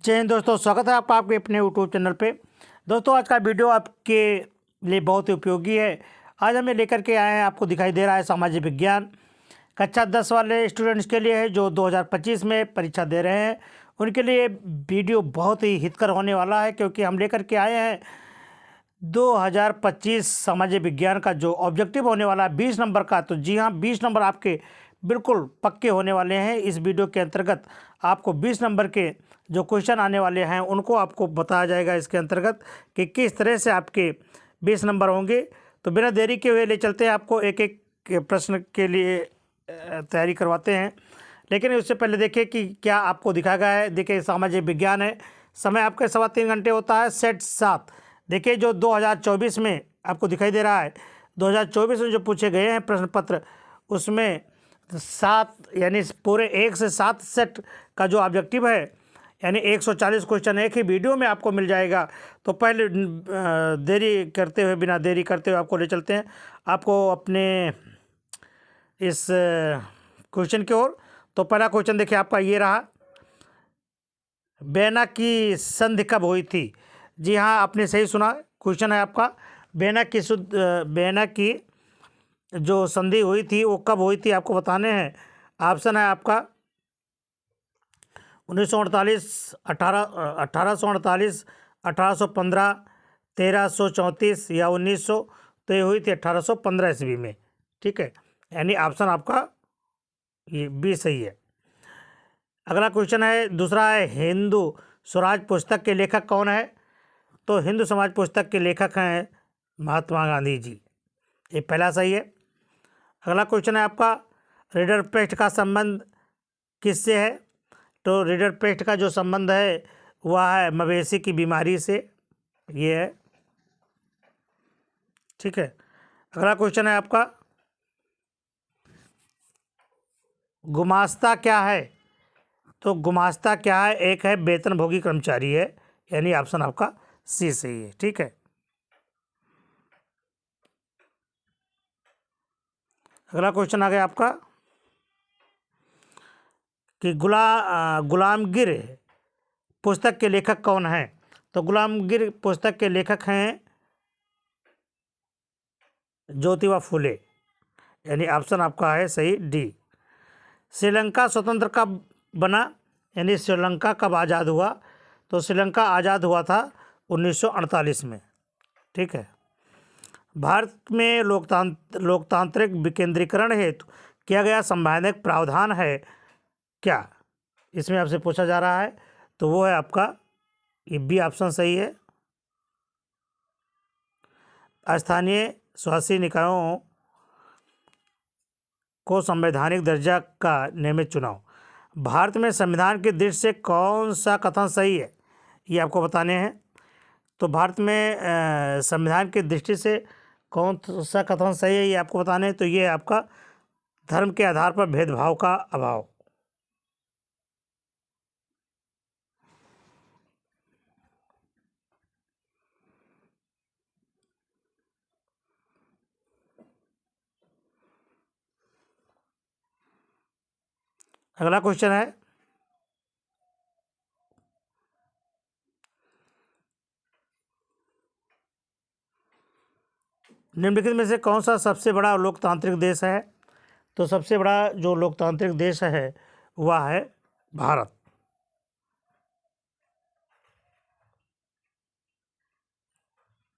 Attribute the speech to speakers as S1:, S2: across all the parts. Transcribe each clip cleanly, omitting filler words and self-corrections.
S1: जय हिंद दोस्तों, स्वागत है आपका आपके अपने यूट्यूब चैनल पे। दोस्तों, आज का वीडियो आपके लिए बहुत ही उपयोगी है। आज हमें लेकर के आए हैं, आपको दिखाई दे रहा है सामाजिक विज्ञान कक्षा 10 वाले स्टूडेंट्स के लिए है जो 2025 में परीक्षा दे रहे हैं। उनके लिए वीडियो बहुत ही हितकर होने वाला है, क्योंकि हम लेकर के आए हैं 2025 सामाजिक विज्ञान का जो ऑब्जेक्टिव होने वाला है 20 नंबर का। तो जी हाँ, 20 नंबर आपके बिल्कुल पक्के होने वाले हैं। इस वीडियो के अंतर्गत आपको 20 नंबर के जो क्वेश्चन आने वाले हैं उनको आपको बताया जाएगा इसके अंतर्गत कि किस तरह से आपके 20 नंबर होंगे। तो बिना देरी के हुए ले चलते हैं, आपको एक एक प्रश्न के लिए तैयारी करवाते हैं। लेकिन उससे पहले देखिए कि क्या आपको दिखाया गया है। देखिए, सामाजिक विज्ञान है, समय आपका 3.25 घंटे होता है, सेट 7। देखिए, जो 2024 में आपको दिखाई दे रहा है, 2024 में जो पूछे गए हैं प्रश्न पत्र, उसमें 7 यानी पूरे 1 से 7 सेट का जो ऑब्जेक्टिव है, यानी 140 क्वेश्चन एक ही वीडियो में आपको मिल जाएगा। तो पहले बिना देरी करते हुए आपको ले चलते हैं आपको अपने इस क्वेश्चन की ओर। तो पहला क्वेश्चन देखिए आपका ये रहा, बेना की संधि कब हुई थी? जी हाँ, आपने सही सुना। क्वेश्चन है आपका, बेना की जो संधि हुई थी वो कब हुई थी, आपको बताने हैं। ऑप्शन है आपका 1948, 1848, 1815, 1334 या 1900। तो ये हुई थी 1815 ईस्वी में। ठीक है, यानी ऑप्शन आपका ये बी सही है। अगला क्वेश्चन है, दूसरा है, हिंदू स्वराज पुस्तक के लेखक कौन है? तो हिंदू समाज पुस्तक के लेखक हैं महात्मा गांधी जी। ये पहला सही है। अगला क्वेश्चन है आपका, रीडर पेस्ट का संबंध किससे है? तो रीडर पेस्ट का जो संबंध है वह है मवेशी की बीमारी से, ये है। ठीक है। अगला क्वेश्चन है आपका, गुमास्ता क्या है? तो गुमास्ता क्या है? एक है वेतनभोगी कर्मचारी है, यानी ऑप्शन आपका सी सही है। ठीक है। अगला क्वेश्चन आ गया आपका कि गुलामगिर पुस्तक के लेखक कौन हैं? तो गुलामगिर पुस्तक के लेखक हैं ज्योतिबा फुले, यानी ऑप्शन आपका है सही डी। श्रीलंका स्वतंत्र कब बना? यानी श्रीलंका कब आज़ाद हुआ? तो श्रीलंका आज़ाद हुआ था 1948 में। ठीक है। भारत में लोकतांत्रिक विकेंद्रीकरण हेतु किया गया संवैधानिक प्रावधान है क्या? इसमें आपसे पूछा जा रहा है। तो वो है आपका ये बी ऑप्शन सही है। स्थानीय स्वशासी निकायों को संवैधानिक दर्जा का नियमित चुनाव। भारत में संविधान की दृष्टि से कौन सा कथन सही है, ये आपको बताने हैं। तो भारत में संविधान की दृष्टि से कौन सा कथन सही है, ये आपको बताने हैं। तो ये है आपका धर्म के आधार पर भेदभाव का अभाव। अगला क्वेश्चन है, निम्नलिखित में से कौन सा सबसे बड़ा लोकतांत्रिक देश है? तो सबसे बड़ा जो लोकतांत्रिक देश है वह है भारत।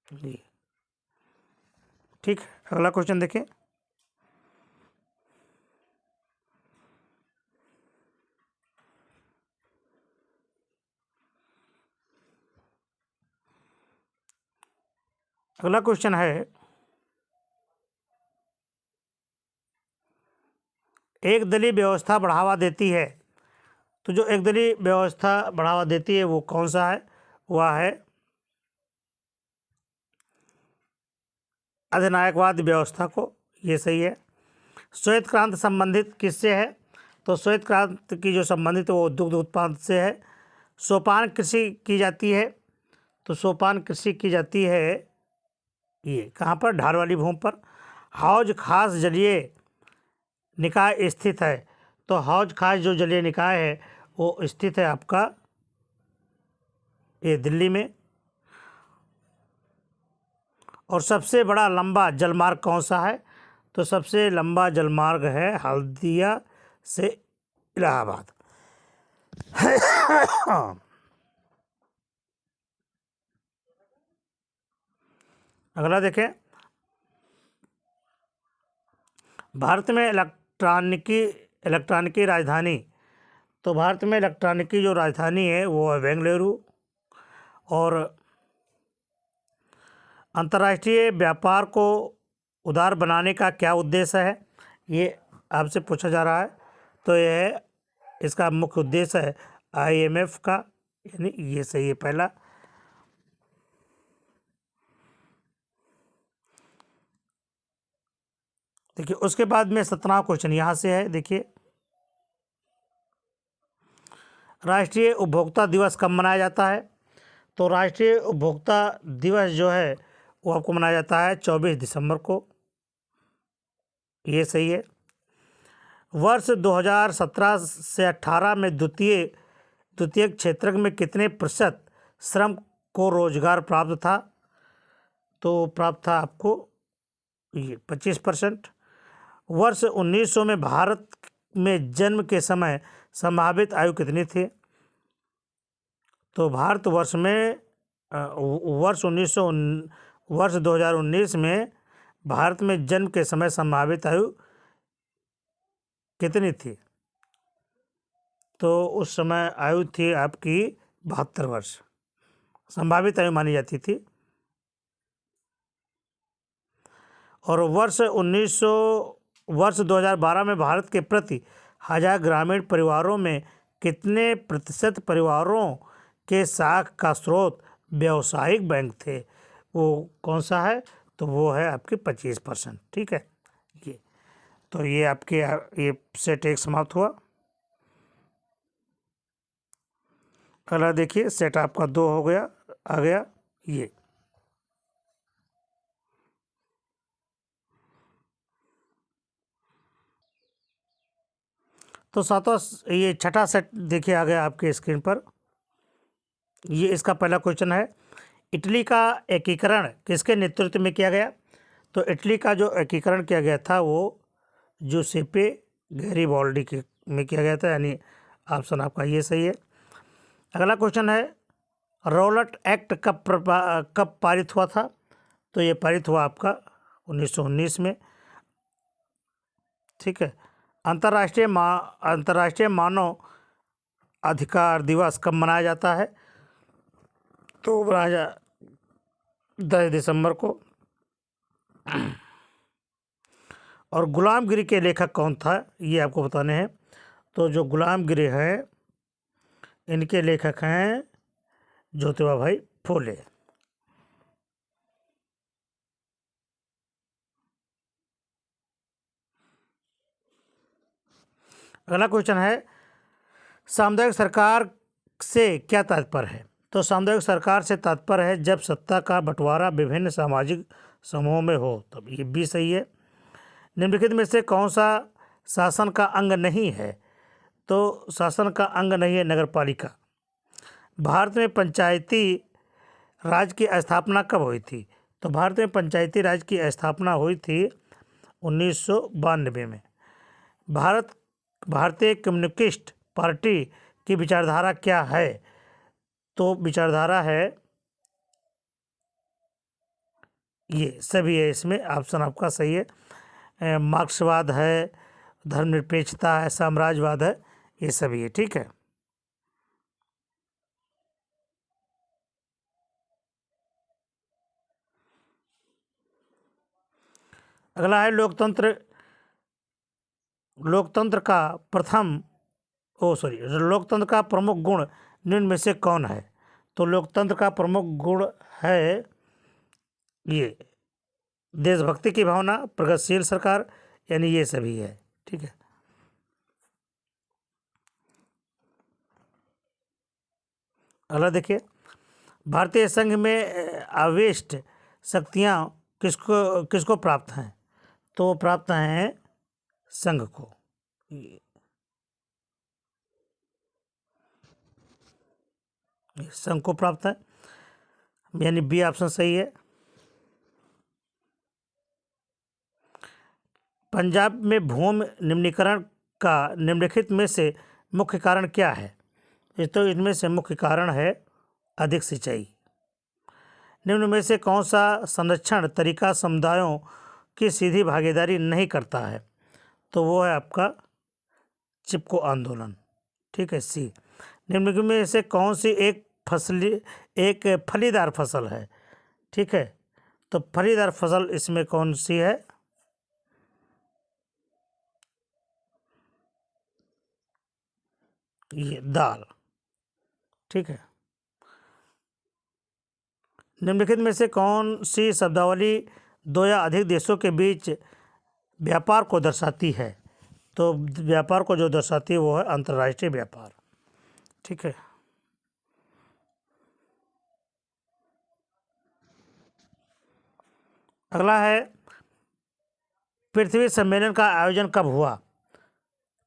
S1: जी ठीक है। अगला क्वेश्चन देखिए, अगला क्वेश्चन है, एक दलीय व्यवस्था बढ़ावा देती है। तो जो एक दलीय व्यवस्था बढ़ावा देती है वो कौन सा है? वह है अधिनायकवाद व्यवस्था को, ये सही है। श्वेत क्रांति संबंधित किससे है? तो श्वेत क्रांति की जो संबंधित है वो दुग्ध उत्पादन से है। सोपान कृषि की जाती है। तो सोपान कृषि की जाती है ये कहाँ पर? ढाल वाली भूमि पर। हौज खास जलीय निकाय स्थित है। तो हौज खास जो जलीय निकाय है वो स्थित है आपका ये दिल्ली में। और सबसे बड़ा लंबा जलमार्ग कौन सा है? तो सबसे लंबा जलमार्ग है हल्दिया से इलाहाबाद। अगला देखें, भारत में इलेक्ट्रॉनिकी राजधानी। तो भारत में इलेक्ट्रॉनिकी जो राजधानी है वो है बेंगलुरु। और अंतर्राष्ट्रीय व्यापार को उदार बनाने का क्या उद्देश्य है? ये आपसे पूछा जा रहा है। तो यह इसका मुख्य उद्देश्य है IMF का, यानी ये सही है पहला। देखिए उसके बाद में 17वां क्वेश्चन यहाँ से है। देखिए, राष्ट्रीय उपभोक्ता दिवस कब मनाया जाता है? तो राष्ट्रीय उपभोक्ता दिवस जो है वो आपको मनाया जाता है 24 दिसंबर को। ये सही है। वर्ष 2017 से 18 में द्वितीय क्षेत्र में कितने प्रतिशत श्रम को रोजगार प्राप्त था? तो प्राप्त था आपको ये 25%। वर्ष 1900 में भारत में जन्म के समय संभावित आयु कितनी थी? तो भारतवर्ष में वर्ष 2019 में भारत में जन्म के समय संभावित आयु कितनी थी? तो उस समय आयु थी आपकी 72 वर्ष, संभावित आयु मानी जाती थी। और वर्ष 2012 में भारत के प्रति 1000 ग्रामीण परिवारों में कितने प्रतिशत परिवारों के साख का स्रोत व्यावसायिक बैंक थे? वो कौन सा है? तो वो है आपके 25%। ठीक है, ये तो ये आपके ये सेट 1 समाप्त हुआ। अगला देखिए, सेट आपका 2 हो गया, आ गया ये। तो सातवां ये छठा सेट देखिए आ गया आपके स्क्रीन पर। ये इसका पहला क्वेश्चन है, इटली का एकीकरण किसके नेतृत्व में किया गया? तो इटली का जो एकीकरण किया गया था वो जूसेप्पे गैरिबाल्डी के में किया गया था, यानी ऑप्शन आपका ये सही है। अगला क्वेश्चन है, रॉलेट एक्ट कब पारित हुआ था? तो ये पारित हुआ आपका 1919 में। ठीक है। अंतर्राष्ट्रीय मानव अधिकार दिवस कब मनाया जाता है? तो मनाया 10 दिसंबर को। और गुलामगिरी के लेखक कौन था? ये आपको बताने हैं। तो जो गुलामगिरी है इनके लेखक हैं ज्योतिबा भाई फूले। अगला क्वेश्चन है, सामुदायिक सरकार से क्या तात्पर्य है? तो सामुदायिक सरकार से तात्पर्य है जब सत्ता का बंटवारा विभिन्न सामाजिक समूहों में हो। तब ये भी सही है। निम्नलिखित में से कौन सा शासन का अंग नहीं है? तो शासन का अंग नहीं है नगरपालिका। भारत में पंचायती राज की स्थापना कब हुई थी? तो भारत में पंचायती राज की स्थापना हुई थी 1992 में। भारतीय कम्युनिस्ट पार्टी की विचारधारा क्या है? तो विचारधारा है ये सभी है, इसमें ऑप्शन आपका सही है। मार्क्सवाद है, धर्मनिरपेक्षता है, साम्राज्यवाद है, ये सभी है। ठीक है। अगला है लोकतंत्र का लोकतंत्र का प्रमुख गुण निम्न में से कौन है? तो लोकतंत्र का प्रमुख गुण है ये देशभक्ति की भावना, प्रगतिशील सरकार, यानी ये सभी है। ठीक है। अगला देखिए, भारतीय संघ में आवशिष्ट शक्तियाँ किसको किसको प्राप्त हैं? तो प्राप्त हैं संघ को। संघ को प्राप्त है, यानी बी ऑप्शन सही है। पंजाब में भूमि निम्नीकरण का निम्नलिखित में से मुख्य कारण क्या है? तो इनमें से मुख्य कारण है अधिक सिंचाई। निम्न में से कौन सा संरक्षण तरीका समुदायों की सीधी भागीदारी नहीं करता है? तो वो है आपका चिपको आंदोलन। ठीक है, सी। निम्न में से कौन सी एक फलीदार फसल है? ठीक है, तो फलीदार फसल इसमें कौन सी है? ये दाल। ठीक है। निम्नलिखित में से कौन सी शब्दावली दो या अधिक देशों के बीच व्यापार को दर्शाती है? तो व्यापार को जो दर्शाती है वो है अंतर्राष्ट्रीय व्यापार। ठीक है। अगला है पृथ्वी सम्मेलन का आयोजन कब हुआ?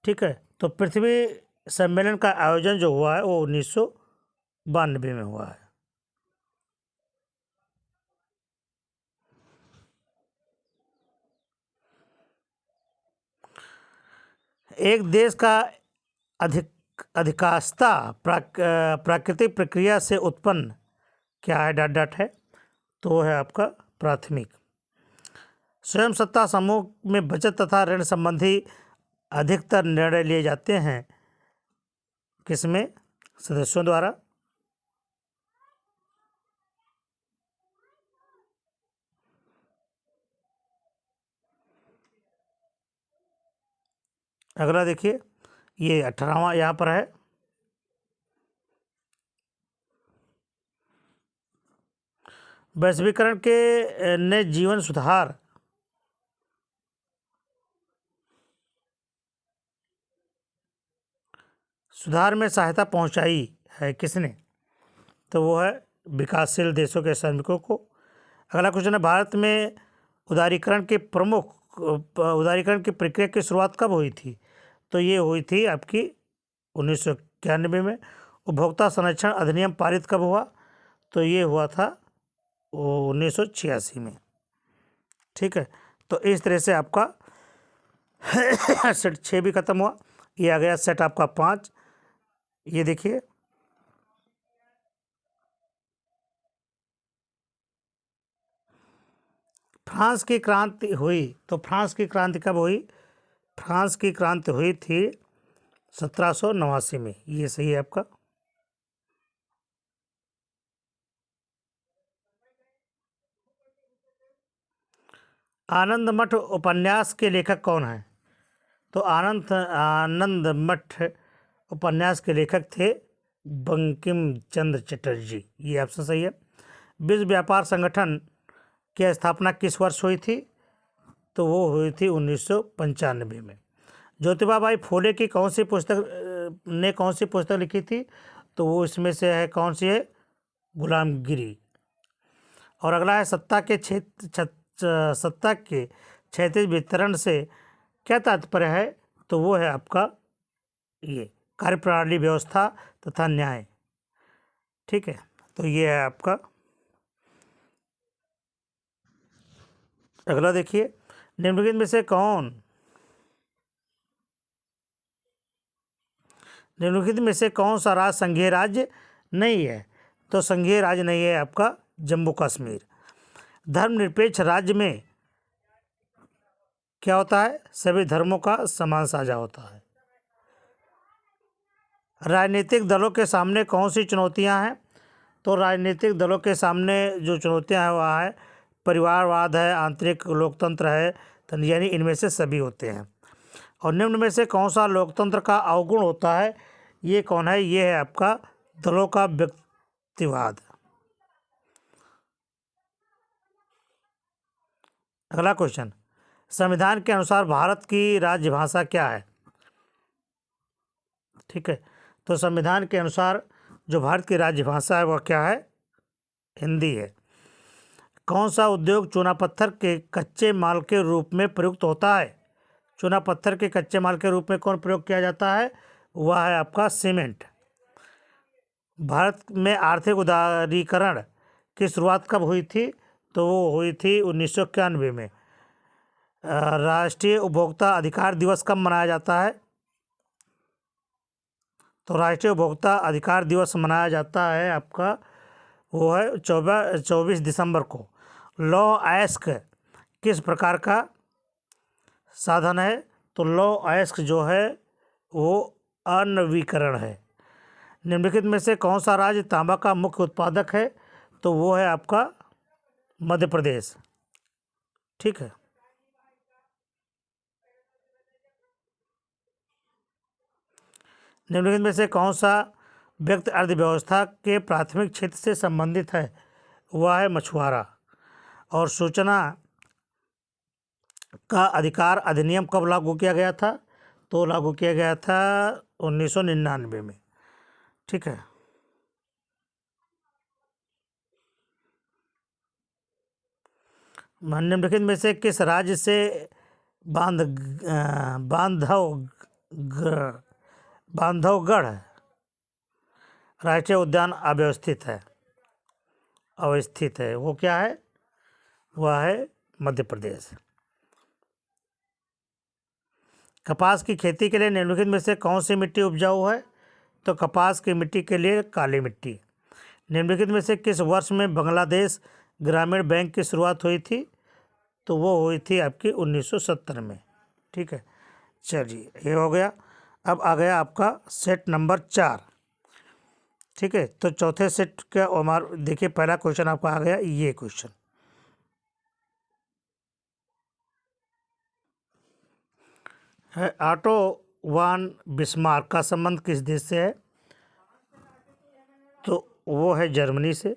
S1: ठीक है, तो पृथ्वी सम्मेलन का आयोजन जो हुआ है वो 1992 में हुआ है। एक देश का अधिकांशता प्राकृतिक प्रक्रिया से उत्पन्न क्या है? डॉट डॉट है, तो वो है आपका प्राथमिक। स्वयं सत्ता समूह में बचत तथा ऋण संबंधी अधिकतर निर्णय लिए जाते हैं किसमें? सदस्यों द्वारा। अगला देखिए, ये 18वां यहाँ पर है। वैश्वीकरण के ने जीवन सुधार में सहायता पहुंचाई है किसने? तो वो है विकासशील देशों के श्रमिकों को। अगला क्वेश्चन है, भारत में उदारीकरण की प्रक्रिया की शुरुआत कब हुई थी? तो ये हुई थी आपकी 1991 में। उपभोक्ता संरक्षण अधिनियम पारित कब हुआ? तो ये हुआ था 1986 में। ठीक है, तो इस तरह से आपका सेट 6 भी खत्म हुआ। ये आ गया सेट आपका 5। ये देखिए, फ्रांस की क्रांति हुई, तो फ्रांस की क्रांति कब हुई? फ्रांस की क्रांति हुई थी 1789 में। ये सही है आपका। आनंद मठ उपन्यास के लेखक कौन है? तो आनंद मठ उपन्यास के लेखक थे बंकिम चंद्र चटर्जी। ये ऑप्शन सही है। विश्व व्यापार संगठन की स्थापना किस वर्ष हुई थी? तो वो हुई थी 1995 में। ज्योतिबा फूले की कौन सी पुस्तक लिखी थी? तो वो इसमें से है, कौन सी है? गुलामगिरी। और अगला है, सत्ता के क्षैतिज वितरण से क्या तात्पर्य है? तो वो है आपका ये कार्यप्रणाली, व्यवस्था तथा न्याय। ठीक है, तो ये है आपका। अगला देखिए, निम्नलिखित में से कौन सा राज्य संघीय राज्य नहीं है? तो संघीय राज्य नहीं है आपका जम्मू कश्मीर। धर्मनिरपेक्ष राज्य में क्या होता है? सभी धर्मों का समान साझा होता है। राजनीतिक दलों के सामने कौन सी चुनौतियां हैं? तो राजनीतिक दलों के सामने जो चुनौतियां हैं वह है परिवारवाद है, आंतरिक लोकतंत्र है, तो यानी इनमें से सभी होते हैं। और निम्न में से कौन सा लोकतंत्र का अवगुण होता है? ये कौन है? ये है आपका दलों का व्यक्तिवाद। अगला क्वेश्चन, संविधान के अनुसार भारत की राजभाषा क्या है? ठीक है, तो संविधान के अनुसार जो भारत की राजभाषा है वह क्या है? हिंदी है। कौन सा उद्योग चूना पत्थर के कच्चे माल के रूप में प्रयुक्त होता है? चूना पत्थर के कच्चे माल के रूप में कौन प्रयोग किया जाता है? वह है आपका सीमेंट। भारत में आर्थिक उदारीकरण की शुरुआत कब हुई थी? तो वो हुई थी 1991 में। राष्ट्रीय उपभोक्ता अधिकार दिवस कब मनाया जाता है? तो राष्ट्रीय उपभोक्ता अधिकार दिवस मनाया जाता है आपका, वो है 24 दिसंबर को। लॉ एस्क किस प्रकार का साधन है? तो लॉ एस्क जो है वो अनवीकरण है। निम्नलिखित में से कौन सा राज्य तांबा का मुख्य उत्पादक है? तो वो है आपका मध्य प्रदेश। ठीक है। निम्नलिखित में से कौन सा व्यक्ति अर्थव्यवस्था के प्राथमिक क्षेत्र से संबंधित है? वह है मछुआरा। और सूचना का अधिकार अधिनियम कब लागू किया गया था? तो लागू किया गया था 1999 में। ठीक है। निम्नलिखित में से किस राज्य से बांधवगढ़ राष्ट्रीय उद्यान अवस्थित है? वो क्या है? वह है मध्य प्रदेश। कपास की खेती के लिए निम्नलिखित में से कौन सी मिट्टी उपजाऊ है? तो कपास की मिट्टी के लिए काली मिट्टी। निम्नलिखित में से किस वर्ष में बांग्लादेश ग्रामीण बैंक की शुरुआत हुई थी? तो वो हुई थी आपकी 1970 में। ठीक है, चलिए ये हो गया। अब आ गया आपका सेट नंबर 4। ठीक है, तो चौथे सेट का हमारा देखिए, पहला क्वेश्चन आपका आ गया ये क्वेश्चन है, ऑटो वान बिस्मार्क का संबंध किस देश से है? तो वो है जर्मनी से।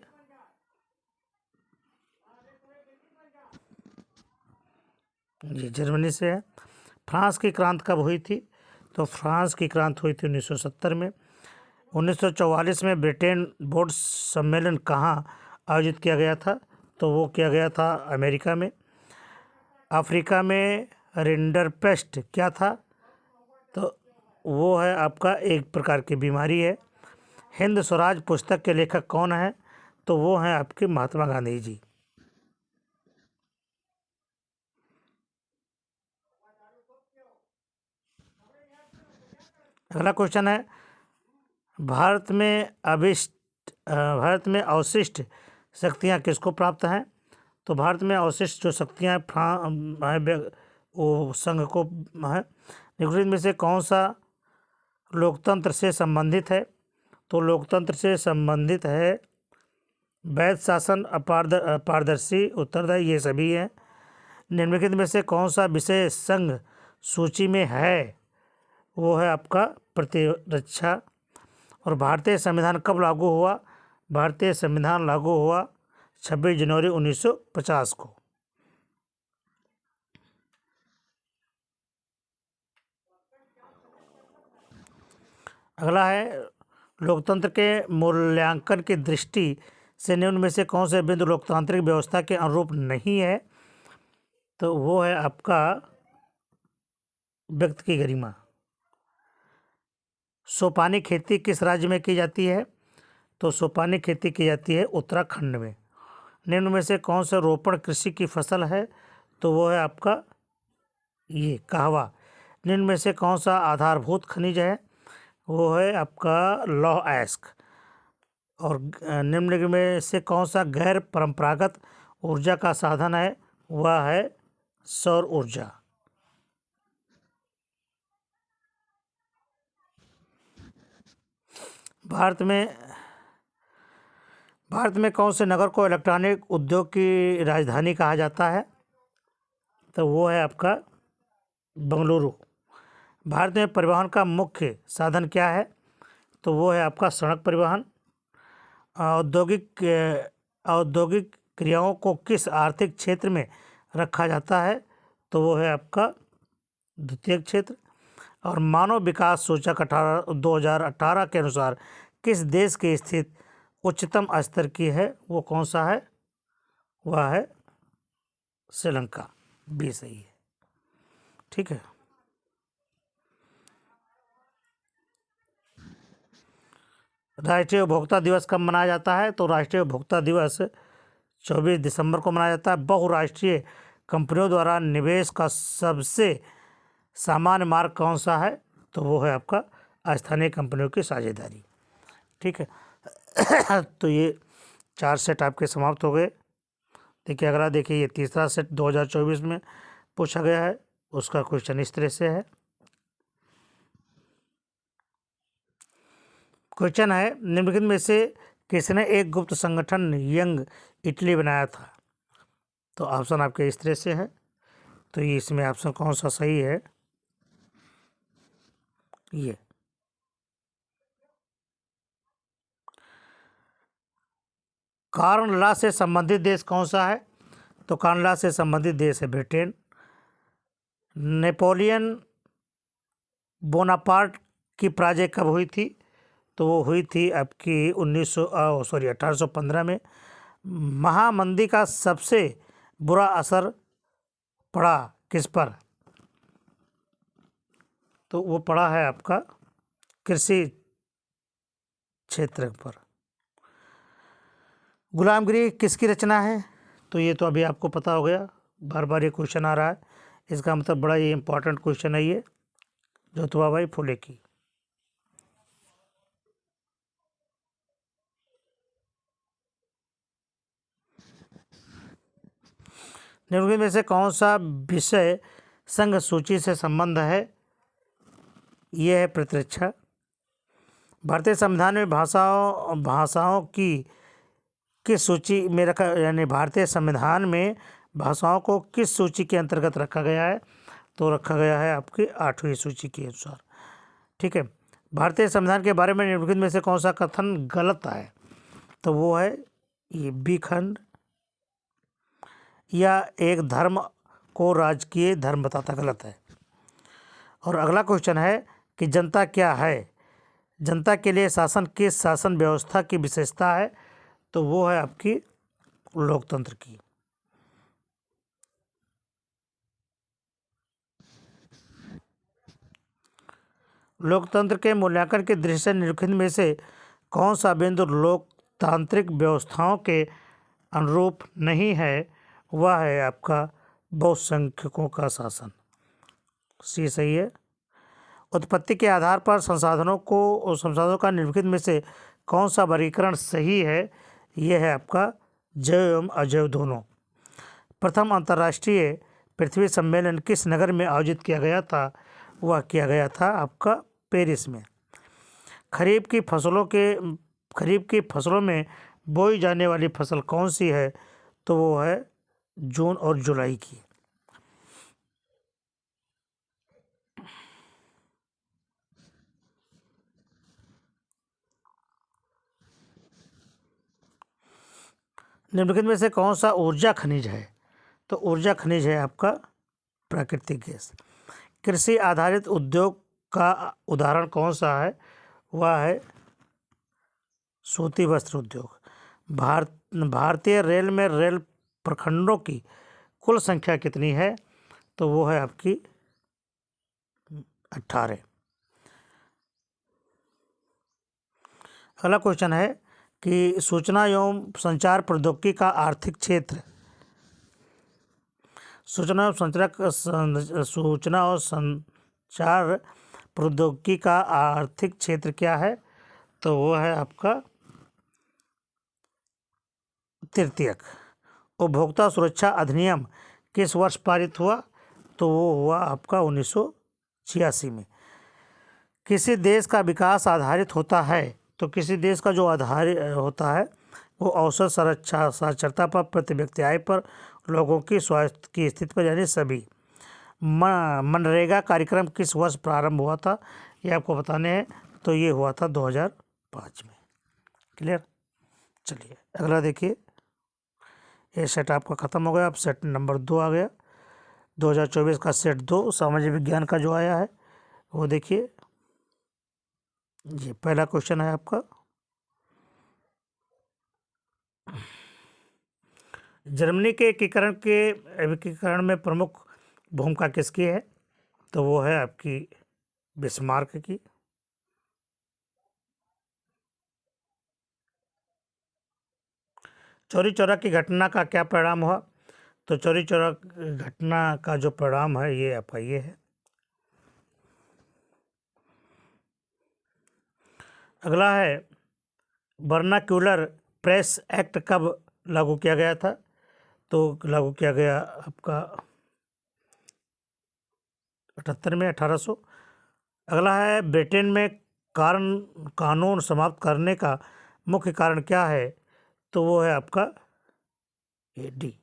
S1: ये जर्मनी से है। फ्रांस की क्रांति कब हुई थी? तो फ्रांस की क्रांति हुई थी 1970 में। 1944 में ब्रिटेन बोर्ड सम्मेलन कहाँ आयोजित किया गया था? तो वो किया गया था अमेरिका में। अफ्रीका में रिंडरपेस्ट क्या था? तो वो है आपका एक प्रकार की बीमारी है। हिंद स्वराज पुस्तक के लेखक कौन है? तो वो हैं आपके महात्मा गांधी जी। अगला क्वेश्चन है, भारत में अवशिष्ट शक्तियाँ किसको प्राप्त हैं? तो भारत में अवशिष्ट जो शक्तियाँ वो संघ को है। निम्नलिखित में से कौन सा लोकतंत्र से संबंधित है? तो लोकतंत्र से संबंधित है वैध शासन, पारदर्शी, उत्तरदायी, ये सभी हैं। निम्नलिखित में से कौन सा विषय संघ सूची में है? वो है आपका प्रतिरक्षा। और भारतीय संविधान कब लागू हुआ? भारतीय संविधान लागू हुआ 26 जनवरी 1950 को। अगला है, लोकतंत्र के मूल्यांकन की दृष्टि से निम्न में से कौन से बिंदु लोकतांत्रिक व्यवस्था के अनुरूप नहीं है? तो वो है आपका व्यक्ति की गरिमा। सोपानी खेती किस राज्य में की जाती है? तो सोपानी खेती की जाती है उत्तराखंड में। निम्न में से कौन सा रोपण कृषि की फसल है? तो वो है आपका ये कहवा। निम्न में से कौन सा आधारभूत खनिज है? वो है आपका लौह अयस्क। और निम्न में से कौन सा गैर परंपरागत ऊर्जा का साधन है? वह है सौर ऊर्जा। भारत में कौन से नगर को इलेक्ट्रॉनिक उद्योग की राजधानी कहा जाता है? तो वो है आपका बंगलुरु। भारत में परिवहन का मुख्य साधन क्या है? तो वो है आपका सड़क परिवहन। औद्योगिक क्रियाओं को किस आर्थिक क्षेत्र में रखा जाता है? तो वो है आपका द्वितीयक क्षेत्र। और मानव विकास सूचक 2018 के अनुसार किस देश की स्थिति उच्चतम स्तर की है? वो कौन सा है? वह है श्रीलंका। भी सही है। ठीक है, राष्ट्रीय उपभोक्ता दिवस कब मनाया जाता है? तो राष्ट्रीय उपभोक्ता दिवस 24 दिसंबर को मनाया जाता है। बहुराष्ट्रीय कंपनियों द्वारा निवेश का सबसे सामान्य मार्ग कौन सा है? तो वो है आपका स्थानीय कंपनियों की साझेदारी। ठीक है। तो ये 4 सेट आपके समाप्त हो गए। देखिए अगला देखिए, ये तीसरा सेट 2024 में पूछा गया है। उसका क्वेश्चन इस तरह से है। क्वेश्चन है, निम्नलिखित में से किसने एक गुप्त संगठन यंग इटली बनाया था? तो ऑप्शन आपके इस तरह से है। तो ये इसमें ऑप्शन कौन सा सही है? ये कॉर्न लॉ से संबंधित देश कौन सा है? तो कॉर्न लॉ से संबंधित देश है ब्रिटेन। नेपोलियन बोनापार्ट की पराजय कब हुई थी? तो वो हुई थी आपकी 1815 में। महामंदी का सबसे बुरा असर पड़ा किस पर? तो वो पड़ा है आपका कृषि क्षेत्र पर। गुलामगिरी किसकी रचना है? तो ये तो अभी आपको पता हो गया, बार बार ये क्वेश्चन आ रहा है, इसका मतलब बड़ा ही इम्पोर्टेंट क्वेश्चन है ये, ज्योतिबा फुले की। निम्नलिखित में से कौन सा विषय संघ सूची से संबंध है? यह है प्रतिरक्षा। भारतीय संविधान में भाषाओं की किस सूची में रखा, यानी भारतीय संविधान में भाषाओं को किस सूची के अंतर्गत रखा गया है? तो रखा गया है आपकी 8वीं सूची के अनुसार। ठीक है। भारतीय संविधान के बारे में निम्नलिखित में से कौन सा कथन गलत है? तो वो है ये बी खंड, या एक धर्म को राजकीय धर्म बताता, गलत है। और अगला क्वेश्चन है कि जनता क्या है? जनता के लिए शासन किस शासन व्यवस्था की विशेषता है? तो वो है आपकी लोकतंत्र की। लोकतंत्र के मूल्यांकन की दृष्टि से निम्नलिखित में से कौन सा बिंदु लोकतांत्रिक व्यवस्थाओं के अनुरूप नहीं है? वह है आपका बहुसंख्यकों का शासन। सी सही है। उत्पत्ति के आधार पर संसाधनों का निम्नलिखित में से कौन सा वर्गीकरण सही है? यह है आपका जैव एवं अजैव दोनों। प्रथम अंतर्राष्ट्रीय पृथ्वी सम्मेलन किस नगर में आयोजित किया गया था? वह किया गया था आपका पेरिस में। खरीफ की फसलों में बोई जाने वाली फसल कौन सी है? तो वो है जून और जुलाई की। निम्नलिखित में से कौन सा ऊर्जा खनिज है? तो ऊर्जा खनिज है आपका प्राकृतिक गैस। कृषि आधारित उद्योग का उदाहरण कौन सा है? वह है सूती वस्त्र उद्योग। भारतीय रेल में रेल प्रखंडों की कुल संख्या कितनी है? तो वो है आपकी 18। अगला क्वेश्चन है कि सूचना एवं संचार प्रौद्योगिकी का आर्थिक क्षेत्र, सूचना और संचार प्रौद्योगिकी का आर्थिक क्षेत्र क्या है? तो वो है आपका तृतीयक। उपभोक्ता सुरक्षा अधिनियम किस वर्ष पारित हुआ? तो वो हुआ आपका 1986 में। किसी देश का विकास आधारित होता है, तो किसी देश का जो आधार होता है वो औसत साक्षरता पर, प्रति व्यक्ति आय पर, लोगों की स्वास्थ्य की स्थिति पर, यानी सभी। मनरेगा कार्यक्रम किस वर्ष प्रारंभ हुआ था? ये आपको बताने हैं। तो ये हुआ था 2005 में। क्लियर। चलिए अगला देखिए, ये सेट आपका ख़त्म हो गया। अब सेट नंबर 2 आ गया। 2024 का सेट 2 सामाजिक विज्ञान का जो आया है वो देखिए। जी पहला क्वेश्चन है आपका, जर्मनी के एकीकरण में प्रमुख भूमिका किसकी है? तो वो है आपकी बिस्मार्क की। चौरी चौरा की घटना का क्या परिणाम हुआ? तो चौरी चौरा घटना का जो परिणाम है ये आपका ये है। अगला है वर्नाक्यूलर प्रेस एक्ट कब लागू किया गया था? तो लागू किया गया आपका 78 में, 1800। अगला है ब्रिटेन में कानून समाप्त करने का मुख्य कारण क्या है? तो वो है आपका ये डी।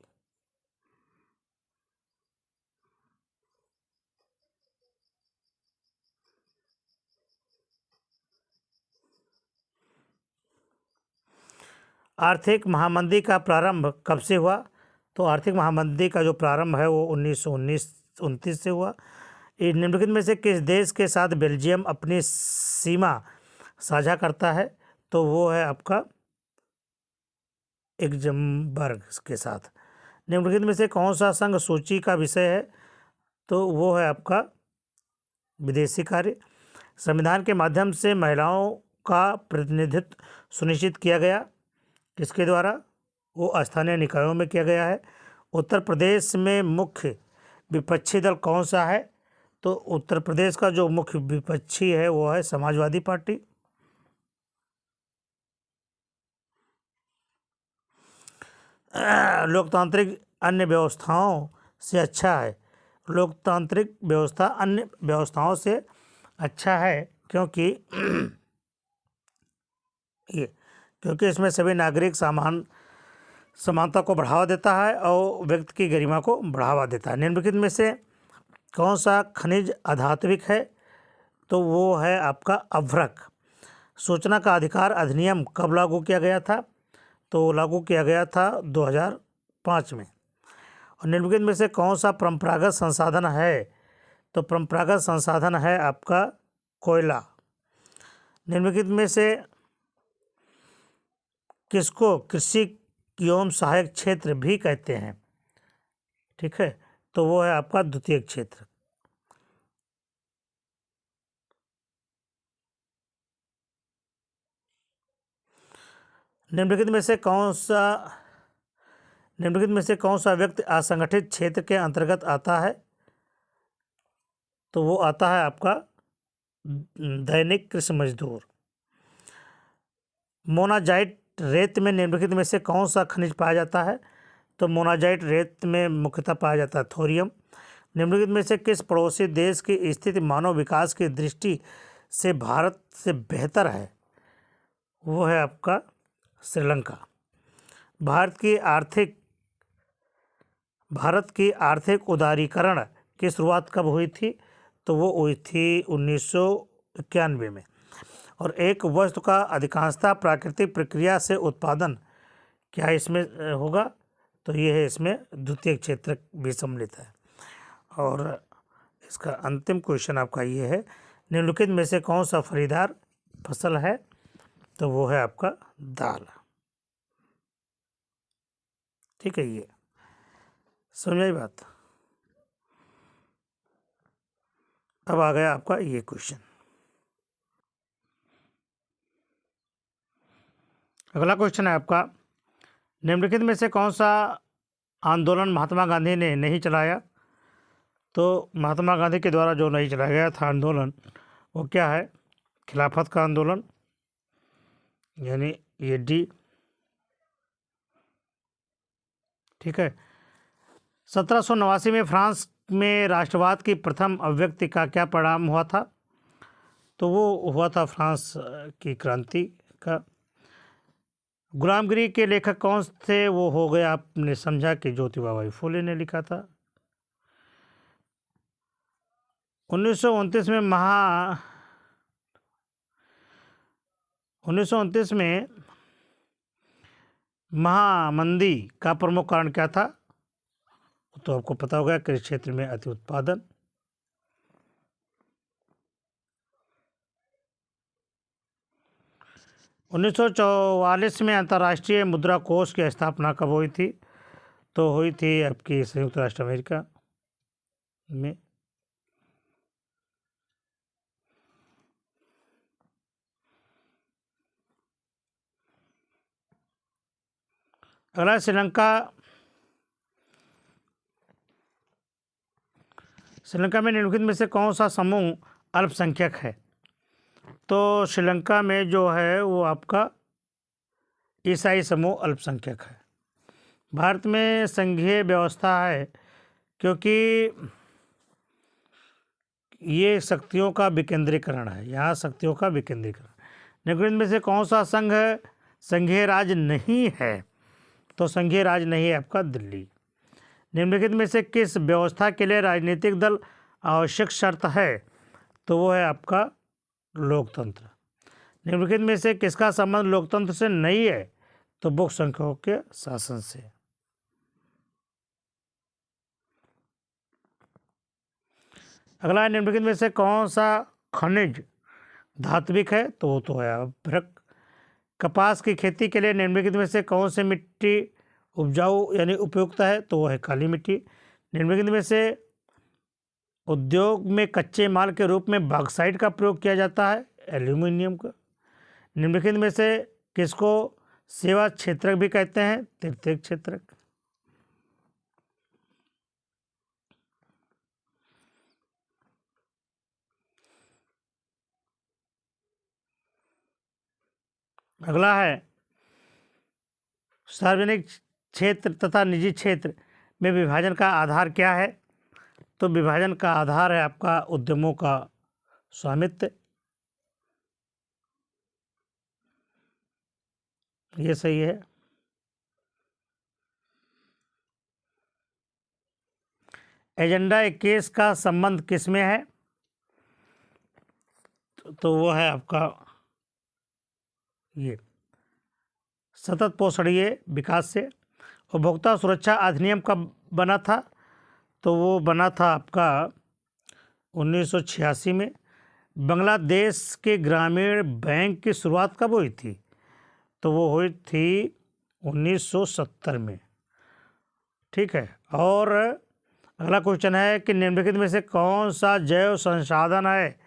S1: आर्थिक महामंदी का प्रारंभ कब से हुआ? तो आर्थिक महामंदी का जो प्रारंभ है वो 1929 से हुआ। निम्नलिखित में से किस देश के साथ बेल्जियम अपनी सीमा साझा करता है? तो वो है आपका लग्जमबर्ग के साथ। निम्नलिखित में से कौन सा संघ सूची का विषय है? तो वो है आपका विदेशी कार्य। संविधान के माध्यम से महिलाओं का प्रतिनिधित्व सुनिश्चित किया गया किसके द्वारा? वो स्थानीय निकायों में किया गया है। उत्तर प्रदेश में मुख्य विपक्षी दल कौन सा है? तो उत्तर प्रदेश का जो मुख्य विपक्षी है वो है समाजवादी पार्टी। लोकतांत्रिक अन्य व्यवस्थाओं से अच्छा है। लोकतांत्रिक व्यवस्था अन्य व्यवस्थाओं से अच्छा है क्योंकि ये क्योंकि इसमें सभी नागरिक समानता को बढ़ावा देता है और व्यक्ति की गरिमा को बढ़ावा देता है। निम्नलिखित में से कौन सा खनिज अधात्विक है? तो वो है आपका अभ्रक। सूचना का अधिकार अधिनियम कब लागू किया गया था? तो लागू किया गया था 2005 में। और निम्नलिखित में से कौन सा परंपरागत संसाधन है? तो परंपरागत संसाधन है आपका कोयला। निम्नलिखित में से किसको कृषि एवं सहायक क्षेत्र भी कहते हैं? ठीक है, तो वो है आपका द्वितीयक क्षेत्र। निम्नलिखित में से कौन सा व्यक्ति असंगठित क्षेत्र के अंतर्गत आता है? तो वो आता है आपका दैनिक कृषि मजदूर। मोनाजाइट रेत में निम्नलिखित में से कौन सा खनिज पाया जाता है? तो मोनाजाइट रेत में मुख्यतः पाया जाता है थोरियम। निम्नलिखित में से किस पड़ोसी देश की स्थिति मानव विकास की दृष्टि से भारत से बेहतर है? वो है आपका श्रीलंका। भारत की आर्थिक उदारीकरण की शुरुआत कब हुई थी? तो वो हुई थी 1991 में। और एक वस्तु का अधिकांशतः प्राकृतिक प्रक्रिया से उत्पादन क्या इसमें होगा? तो ये है इसमें द्वितीय क्षेत्र भी सम्मिलित है। और इसका अंतिम क्वेश्चन आपका ये है, निम्नलिखित में से कौन सा फलीदार फसल है? तो वो है आपका दाल। ठीक है, ये समझ आई बात। अब आ गया आपका ये क्वेश्चन। अगला क्वेश्चन है आपका, निम्नलिखित में से कौन सा आंदोलन महात्मा गांधी ने नहीं चलाया? तो महात्मा गांधी के द्वारा जो नहीं चलाया गया था आंदोलन वो क्या है? खिलाफत का आंदोलन, यानी ये डी। ठीक है। 1789 में फ्रांस में राष्ट्रवाद की प्रथम अभिव्यक्ति का क्या परिणाम हुआ था? तो वो हुआ था फ्रांस की क्रांति का। गुलामगिरी के लेखक कौन थे? वो हो गए आपने समझा कि ज्योतिबा फुले ने लिखा था। 1929 में 1929 में महामंदी का प्रमुख कारण क्या था? तो आपको पता होगा कृषि क्षेत्र में अति उत्पादन। उन्नीस सौ 1944 में अंतर्राष्ट्रीय मुद्रा कोष की स्थापना कब हुई थी? तो हुई थी आपकी संयुक्त राष्ट्र अमेरिका में। अगला श्रीलंका में निम्नलिखित में से कौन सा समूह अल्पसंख्यक है? तो श्रीलंका में जो है वो आपका ईसाई समूह अल्पसंख्यक है। भारत में संघीय व्यवस्था है क्योंकि ये शक्तियों का विकेंद्रीकरण है, यहाँ शक्तियों का विकेंद्रीकरण। निम्नलिखित में से कौन सा संघ संघीय राज्य नहीं है? तो संघीय राज्य नहीं है आपका दिल्ली। निम्नलिखित में से किस व्यवस्था के लिए राजनीतिक दल आवश्यक शर्त है? तो वो है आपका लोकतंत्र। निम्नलिखित में से किसका संबंध लोकतंत्र से नहीं है? तो बहु संख्यकों के शासन से। अगला, निम्नलिखित में से कौन सा खनिज धात्विक है? तो वो तो है अभ्रक। कपास की खेती के लिए निम्नलिखित में से कौन सी मिट्टी उपजाऊ यानी उपयुक्त है? तो वो है काली मिट्टी। निम्नलिखित में से उद्योग में कच्चे माल के रूप में बॉक्साइट का प्रयोग किया जाता है? एल्यूमिनियम का। निम्नलिखित में से किसको सेवा क्षेत्रक भी कहते हैं? तृतीयक क्षेत्रक। अगला है, सार्वजनिक क्षेत्र तथा निजी क्षेत्र में विभाजन का आधार क्या है? तो विभाजन का आधार है आपका उद्यमों का स्वामित्व। ये सही है। एजेंडा 21 का संबंध किसमें है? तो वो है आपका ये सतत पोषणीय विकास से। उपभोक्ता सुरक्षा अधिनियम कब बना था? तो वो बना था आपका 1986 में। बांग्लादेश के ग्रामीण बैंक की शुरुआत कब हुई थी? तो वो हुई थी 1970 में। ठीक है। और अगला क्वेश्चन है कि निम्नलिखित में से कौन सा जैव संसाधन है?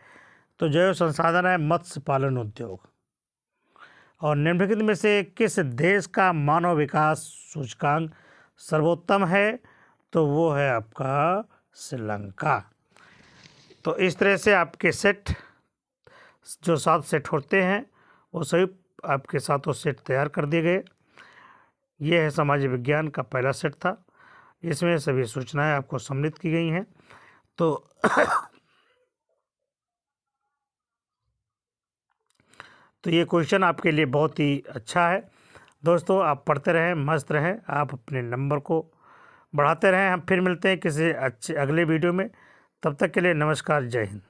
S1: तो जैव संसाधन है मत्स्य पालन उद्योग। और निम्नलिखित में से किस देश का मानव विकास सूचकांक सर्वोत्तम है? तो वो है आपका श्रीलंका। तो इस तरह से आपके सेट जो 7 सेट होते हैं वो सभी आपके साथों सेट तैयार कर दिए गए। ये है सामाजिक विज्ञान का पहला सेट था। इसमें सभी सूचनाएं आपको सम्मिलित की गई हैं। तो ये क्वेश्चन आपके लिए बहुत ही अच्छा है। दोस्तों, आप पढ़ते रहें, मस्त रहें, आप अपने नंबर को बढ़ाते रहें। हम फिर मिलते हैं किसी अच्छे अगले वीडियो में। तब तक के लिए नमस्कार, जय हिंद।